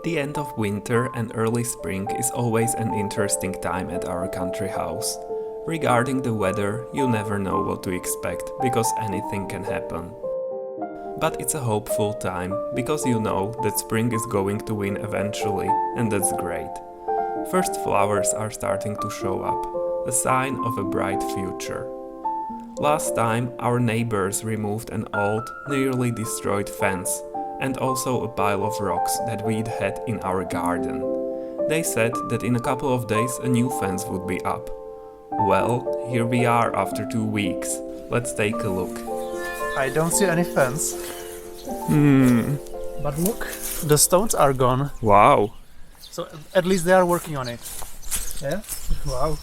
The end of winter and early spring is always an interesting time at our country house. Regarding the weather, you never know what to expect because anything can happen. But it's a hopeful time because you know that spring is going to win eventually, and that's great. First flowers are starting to show up, a sign of a bright future. Last time our neighbors removed an old, nearly destroyed fence and also a pile of rocks that we'd had in our garden. They said that in a couple of days a new fence would be up. Well, here we are after 2 weeks. Let's take a look. I don't see any fence. But look, the stones are gone. Wow. So at least they are working on it. Yeah? Wow.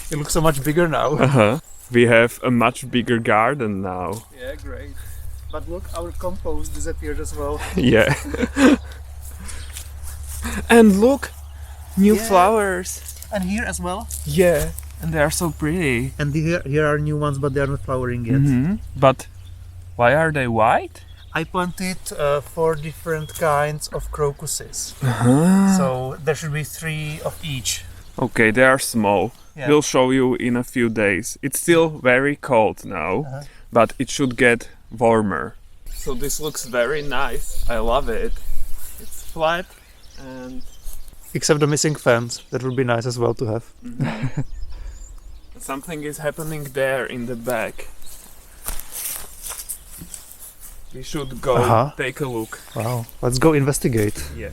It looks so much bigger now. We have a much bigger garden now. Yeah, great. But look, our compost disappeared as well. Yeah. And look, new Yeah. flowers. And here as well. Yeah. And they are so pretty. And here are new ones, but they are not flowering yet. But why are they white? I planted 4 different kinds of crocuses. So there should be 3 of each. Okay, they are small. Yeah. We'll show you in a few days. It's still very cold now, but it should get warmer. So this looks very nice. I love it. It's flat and Except the missing fence. That would be nice as well to have. something is happening there in the back. We should go take a look. Wow. Let's go investigate. Yeah.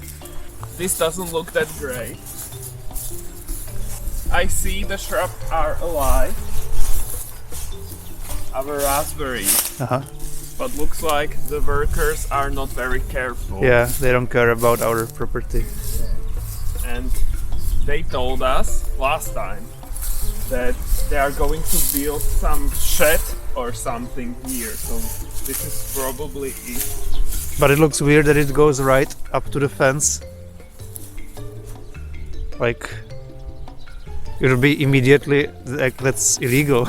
This doesn't look that great. I see the shrubs are alive. Our raspberries. But looks like the workers are not very careful. Yeah, they don't care about our property. And they told us last time that they are going to build some shed or something here. So this is probably it. But it looks weird that it goes right up to the fence. Like, it will be immediately, like, that's illegal.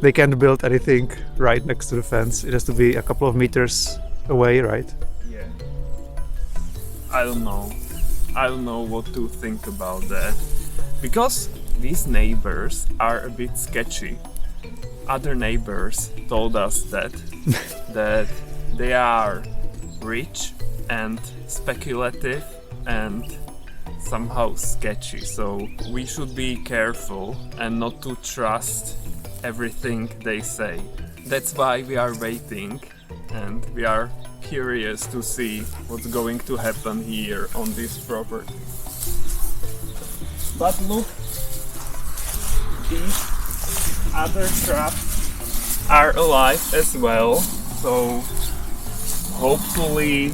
They can't build anything right next to the fence. It has to be a couple of meters away, right? Yeah. I don't know. I don't know what to think about that. Because these neighbors are a bit sketchy. Other neighbors told us that they are rich and speculative and somehow sketchy. So we should be careful and not to trust everything they say. That's why we are waiting and we are curious to see what's going to happen here on this property. But look, these other shrubs are alive as well, so hopefully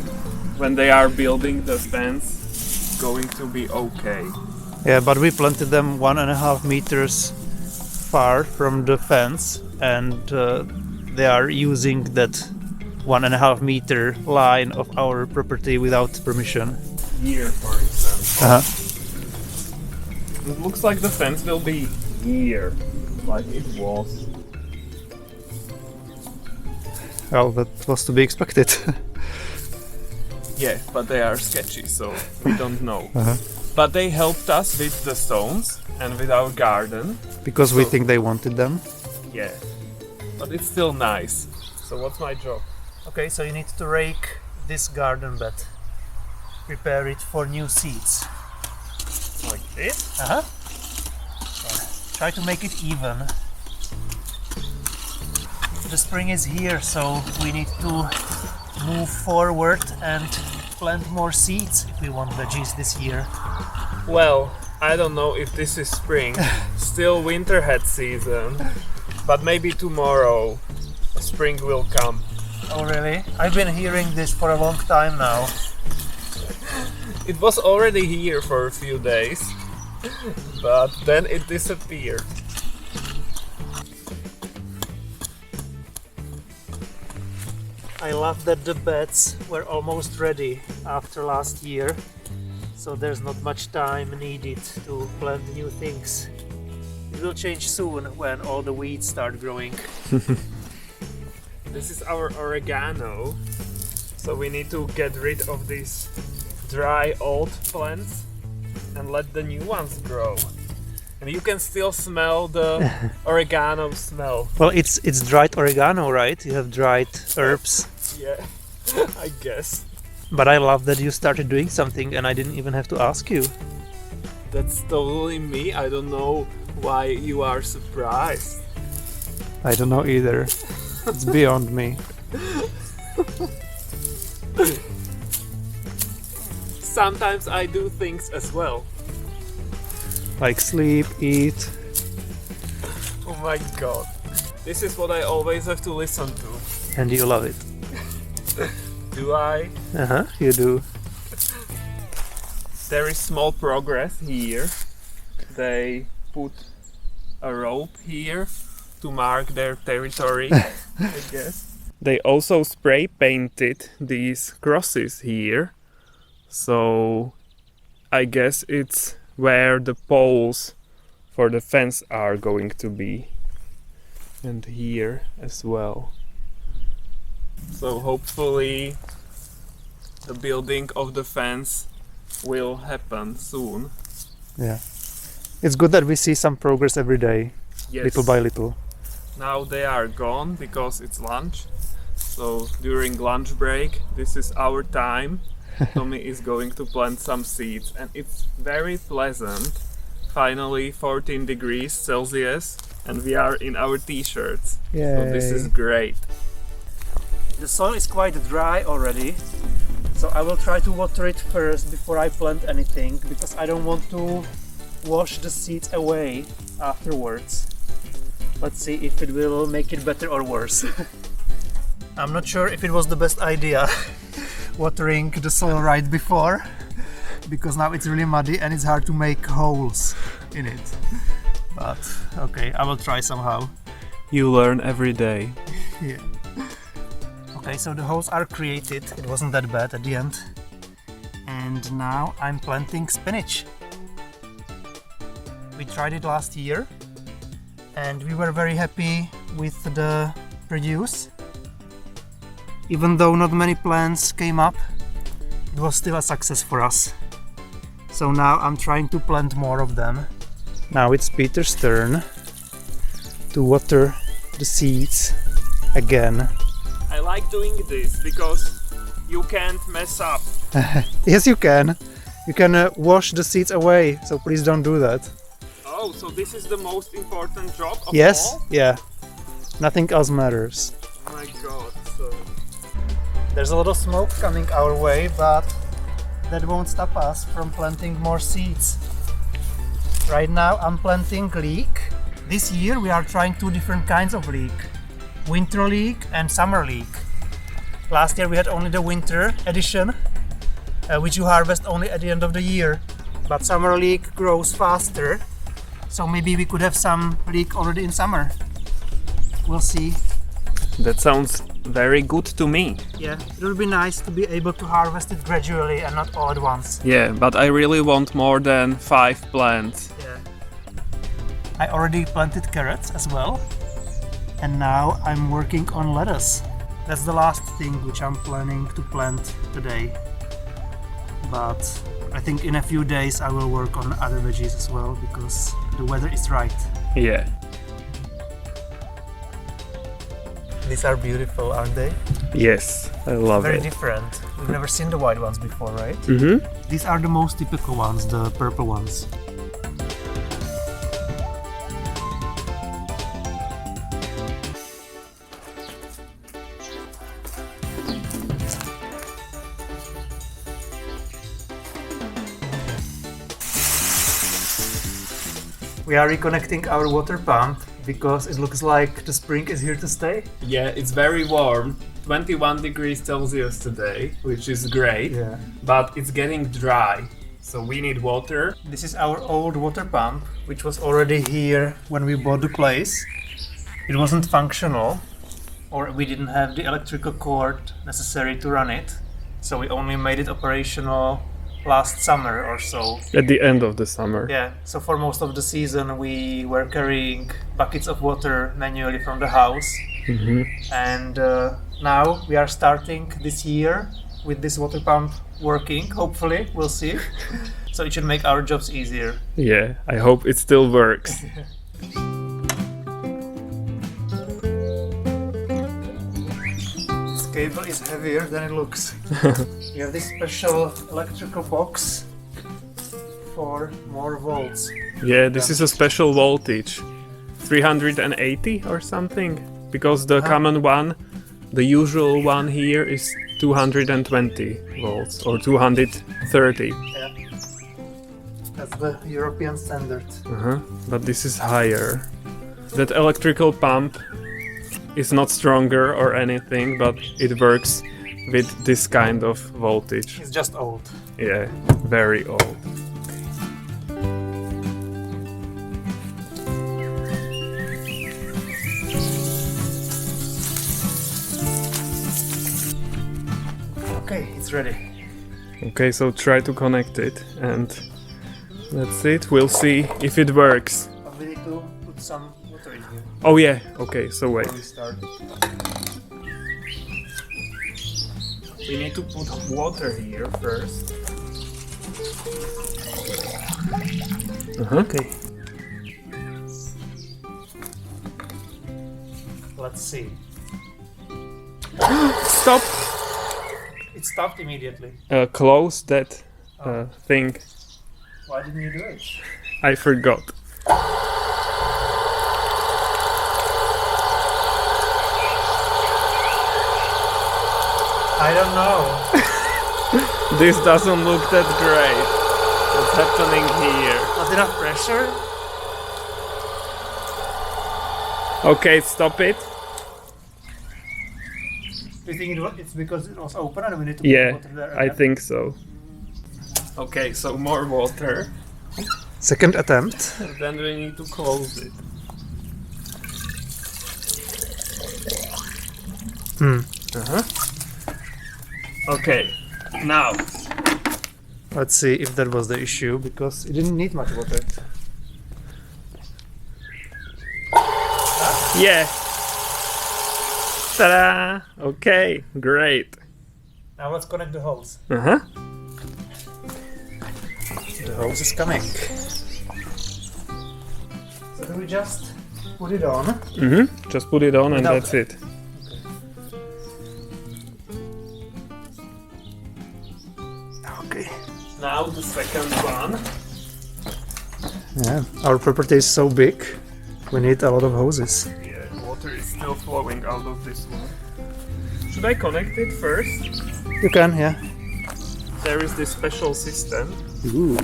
when they are building the fence it's going to be okay. Yeah, but we planted them 1.5 meters far from the fence, and they are using that 1.5 meter line of our property without permission. Here, for example. It looks like the fence will be here, like it was. Well, that was to be expected. Yeah, but they are sketchy, so we don't know. But they helped us with the stones and with our garden. Because we think they wanted them. Yeah, but it's still nice. So what's my job? Okay, so you need to rake this garden bed. Prepare it for new seeds. Like this? Yeah. Try to make it even. The spring is here, so we need to move forward and plant more seeds if we want veggies this year. Well, I don't know if this is spring. Still winter hat season. But maybe tomorrow spring will come. Oh really? I've been hearing this for a long time now. It was already here for a few days, but then it disappeared. I love that the beds were almost ready after last year, so there's not much time needed to plant new things. It will change soon when all the weeds start growing. This is our oregano, so we need to get rid of these dry old plants and let the new ones grow. And you can still smell the oregano smell. Well, it's dried oregano, right? You have dried herbs. Yeah, I guess. But I love that you started doing something and I didn't even have to ask you. That's totally me. I don't know why you are surprised. I don't know either. It's beyond me. Sometimes I do things as well. Like sleep, eat. Oh my god. This is what I always have to listen to. And you love it. Do I? You do. There is small progress here. They put a rope here to mark their territory, I guess. They also spray painted these crosses here. So I guess it's where the poles for the fence are going to be. And here as well. So hopefully the building of the fence will happen soon. Yeah. It's good that we see some progress every day, Yes. little by little. Now they are gone because it's lunch. So during lunch break, this is our time. Tommy is going to plant some seeds and it's very pleasant. Finally 14 degrees Celsius and we are in our t-shirts. So this is great. The soil is quite dry already. So I will try to water it first before I plant anything because I don't want to wash the seeds away afterwards. Let's see if it will make it better or worse. I'm not sure if it was the best idea watering the soil right before because now it's really muddy and it's hard to make holes in it. But okay, I will try somehow. You learn every day. Yeah. Okay, so the holes are created. It wasn't that bad at the end. And now I'm planting spinach. We tried it last year and we were very happy with the produce. Even though not many plants came up, it was still a success for us. So now I'm trying to plant more of them. Now it's Peter's turn to water the seeds again. I like doing this because you can't mess up. Yes, you can. You can wash the seeds away, so please don't do that. Oh, so this is the most important job of Yes, all? yeah. Nothing else matters. Oh my god, so... There's a lot of smoke coming our way, but that won't stop us from planting more seeds. Right now I'm planting leek. This year we are trying two different kinds of leek. Winter leek and summer leek. Last year we had only the winter edition, which you harvest only at the end of the year. But summer leek grows faster, so maybe we could have some leek already in summer. We'll see. That sounds very good to me. Yeah, it will be nice to be able to harvest it gradually and not all at once. Yeah, but I really want more than 5 plants. Yeah. I already planted carrots as well. And now I'm working on lettuce. That's the last thing which I'm planning to plant today. But I think in a few days I will work on other veggies as well because the weather is right. Yeah. These are beautiful, aren't they? Yes, I love Very it. different. We've never seen the white ones before, right? Mm-hmm. These are the most typical ones, the purple ones. We are reconnecting our water pump because it looks like the spring is here to stay. Yeah, it's very warm. 21 degrees Celsius today, which is great. Yeah. But it's getting dry. So we need water. This is our old water pump, which was already here when we bought the place. It wasn't functional, or we didn't have the electrical cord necessary to run it. So we only made it operational last summer or so. At the end of the summer. Yeah, so for most of the season we were carrying buckets of water manually from the house. Mm-hmm. And now we are starting this year with this water pump working, hopefully, we'll see. So it should make our jobs easier. Yeah, I hope it still works. This cable is heavier than it looks. We have this special electrical box for more volts. Yeah, this is a special voltage. 380 or something. Because the common one, the usual one here is 220 volts or 230. Yeah. That's the European standard. But this is higher. That electrical pump is not stronger or anything, but it works with this kind of voltage. It's just old. Yeah, very old. Okay, it's ready. Okay, so try to connect it and that's it. We'll see if it works. But we need to put some water in here Oh yeah, okay, so wait. before we start. We need to put water here first. Okay. Let's see. Stop! It stopped immediately. Close that thing. Why didn't you do it? I forgot. I don't know. This doesn't look that great. What's happening here? Not enough pressure? Okay, stop it. Do you think it's because it was open and we need to Yeah, put water there I again? think so. Okay, so more water. Second attempt. And then we need to close it. Okay, now. Let's see if that was the issue, because it didn't need much water. Yeah. Ta-da! Okay, great. Now let's connect the hose. Uh-huh. The hose is coming. So do we just put it on? Mm-hmm. Just put it on and Without- that's it. Okay. Now the second one. Yeah, our property is so big, we need a lot of hoses. Yeah, water is still flowing out of this one. Should I connect it first? You can, yeah. There is this special system. Ooh.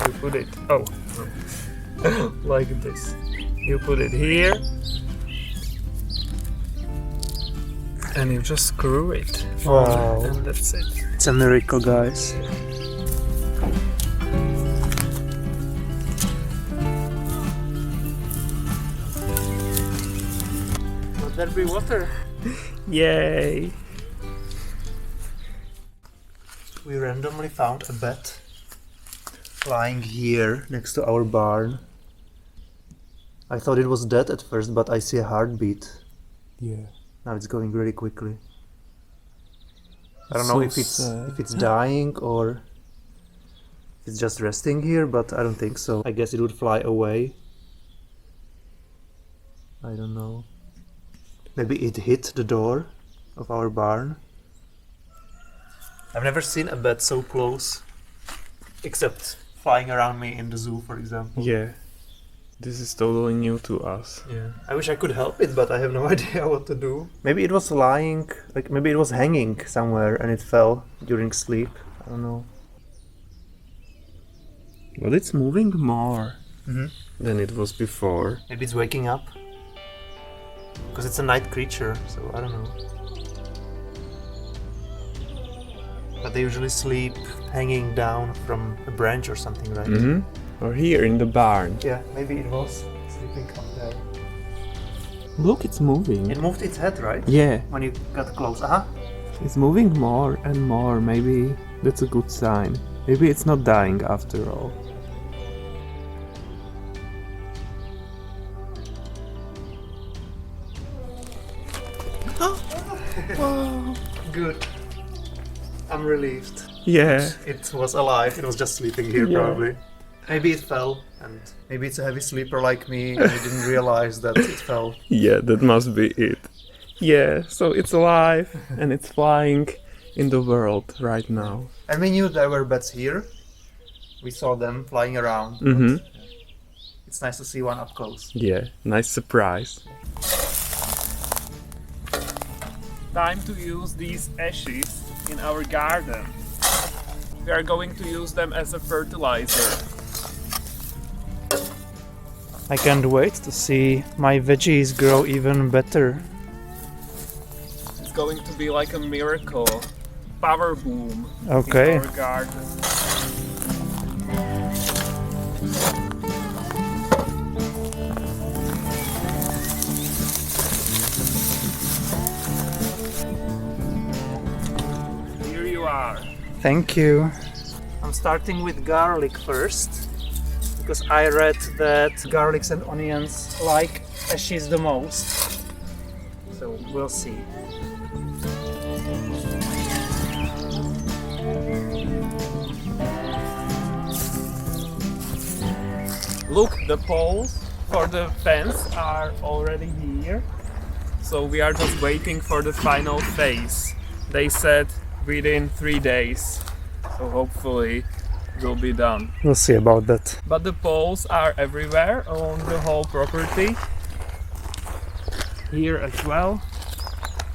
You put it. Oh. Like this. You put it here. And you just screw it. Wow. And that's it. It's a miracle, guys. Would there be water? Yay! We randomly found a bed lying here next to our barn. I thought it was dead at first, but I see a heartbeat. Yeah. Now it's going really quickly. I don't So know if sad. it's dying or if it's just resting here, but I don't think so. I guess it would fly away. I don't know. Maybe it hit the door of our barn. I've never seen a bat so close, except flying around me in the zoo, for example. Yeah. This is totally new to us. Yeah. I wish I could help it, but I have no idea what to do. Maybe it was lying, like maybe it was hanging somewhere and it fell during sleep. I don't know. But it's moving more than it was before. Maybe it's waking up. Because it's a night creature, so I don't know. But they usually sleep hanging down from a branch or something, right? Mm-hmm. Or here in the barn. Yeah, maybe it was sleeping up there. Look, it's moving. It moved its head, right? Yeah, When you got close. Uh-huh. it's moving more and more. Maybe that's a good sign. Maybe it's not dying after all. Good. I'm relieved. Yeah. It was alive, it was just sleeping here Yeah. probably. Maybe it fell, and maybe it's a heavy sleeper like me, and I didn't realize that it fell. Yeah, that must be it. Yeah, so it's alive and it's flying in the world right now. And we knew there were bats here. We saw them flying around. but, Mm-hmm. It's nice to see one up close. Yeah, nice surprise. Time to use these ashes in our garden. We are going to use them as a fertilizer. I can't wait to see my veggies grow even better. It's going to be like a miracle. Power boom Okay. in our garden. Here you are. Thank you. I'm starting with garlic first, because I read that garlics and onions like ashes the most. So we'll see. Look, the poles for the fence are already here. So we are just waiting for the final phase. They said within 3 days. So hopefully it will be done. We'll see about that. But the poles are everywhere on the whole property. Here as well.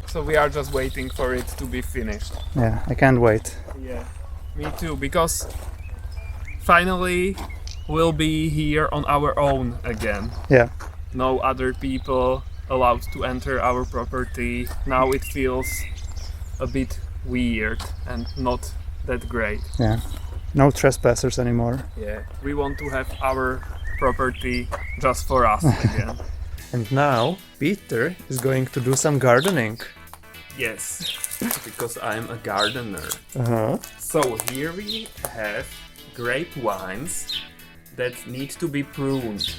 So we are just waiting for it to be finished. Yeah, I can't wait. Yeah, me too, because finally we'll be here on our own again. Yeah. No other people allowed to enter our property. Now it feels a bit weird and not that great. Yeah. No trespassers anymore. Yeah, we want to have our property just for us again. And now Peter is going to do some gardening. Yes, because I'm a gardener. Uh-huh. So here we have grapevines that need to be pruned.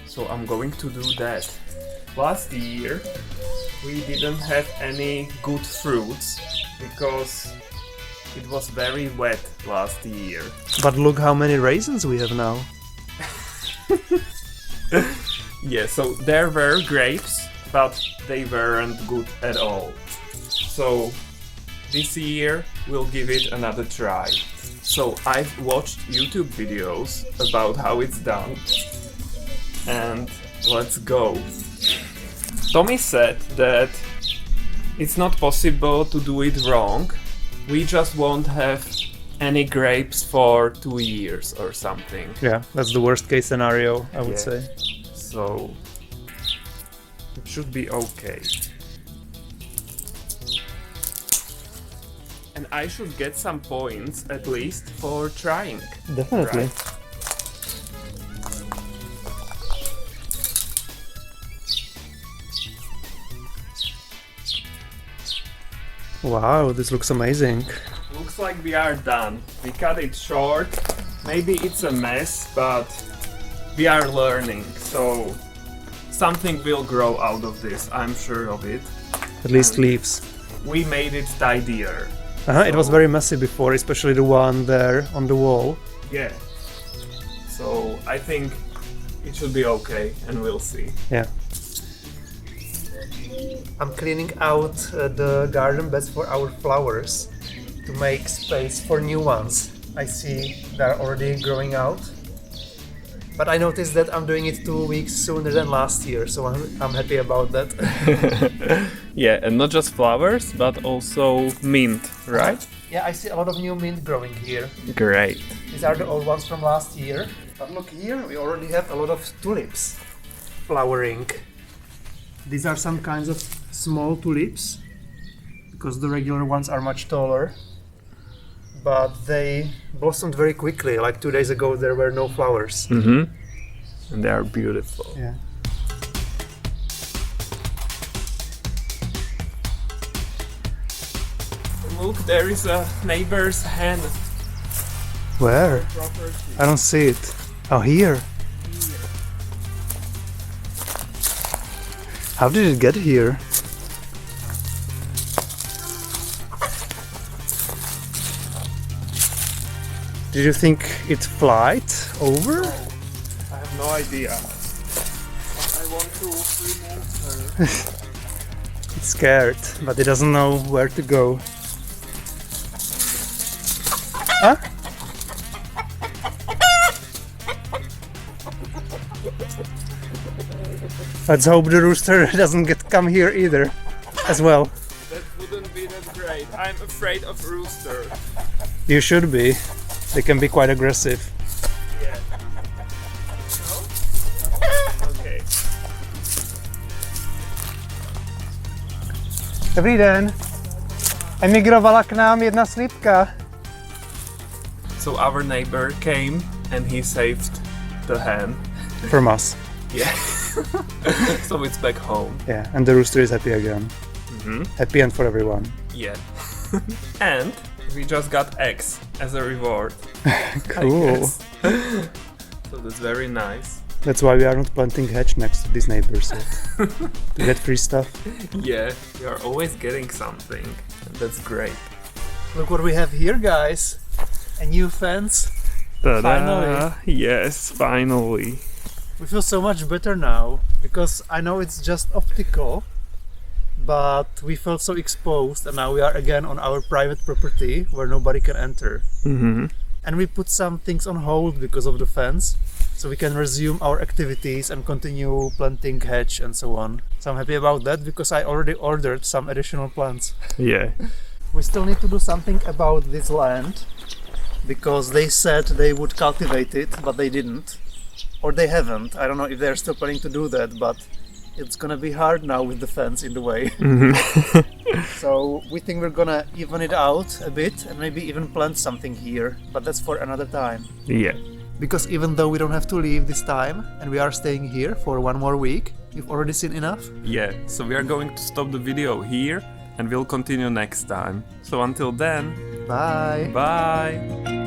So I'm going to do that. Last year we didn't have any good fruits because it was very wet last year. But look how many raisins we have now. Yeah, so there were grapes, but they weren't good at all. So this year we'll give it another try. So I've watched YouTube videos about how it's done. And let's go. Tommy said that it's not possible to do it wrong. We just won't have any grapes for 2 years or something. Yeah, that's the worst case scenario, I would Yeah. say. So it should be okay. And I should get some points at least for trying. Definitely. Right. Wow, this looks amazing. Looks like we are done. We cut it short. Maybe it's a mess, but we are learning. So something will grow out of this, I'm sure of it. At least leaves. We made it tidier. It was very messy before, especially the one there on the wall. Yeah. So I think it should be okay, and we'll see. Yeah. I'm cleaning out the garden beds for our flowers to make space for new ones. I see they're already growing out. But I noticed that I'm doing it 2 weeks sooner than last year, so I'm happy about that. Yeah, and not just flowers, but also mint, right? Yeah, I see a lot of new mint growing here. Great. These are the old ones from last year. But look here, we already have a lot of tulips flowering. These are some kinds of small tulips, because the regular ones are much taller. But they blossomed very quickly, like 2 days ago there were no flowers. Mm-hmm. And they are beautiful. Yeah. Look, there is a neighbor's hen. Where? Property. I don't see it. Oh, here. How did it get here? Did you think it flight over? I have no idea. But I want to remove her. It's scared, but it doesn't know where to go. Huh? Let's hope the rooster doesn't come here either, as well. That wouldn't be that great. I'm afraid of rooster. You should be. They can be quite aggressive. Yeah. No? Okay. Dobrý den. Emigrovala k nám jedna slípka. So our neighbor came and he saved the hen. From us. Yeah. So it's back home. Yeah, and the rooster is happy again. Happy end for everyone. Yeah. And we just got eggs as a reward. Cool. So that's very nice. That's why we are not planting hedge next to these neighbors yet. To get free stuff. Yeah, we are always getting something. And that's great. Look what we have here, guys. A new fence. Ta-da! Finally. Yes, finally. We feel so much better now, because I know it's just optical, but we felt so exposed, and now we are again on our private property where nobody can enter. And we put some things on hold because of the fence, so we can resume our activities and continue planting hedge and so on. So I'm happy about that, because I already ordered some additional plants. Yeah. We still need to do something about this land, because they said they would cultivate it, but they didn't. Or they haven't. I don't know if they're still planning to do that, but it's gonna be hard now with the fence in the way. So we think we're gonna even it out a bit and maybe even plant something here, but that's for another time. Yeah. Because even though we don't have to leave this time and we are staying here for one more week, you've already seen enough? Yeah. So we are going to stop the video here and we'll continue next time. So until then, Bye! bye!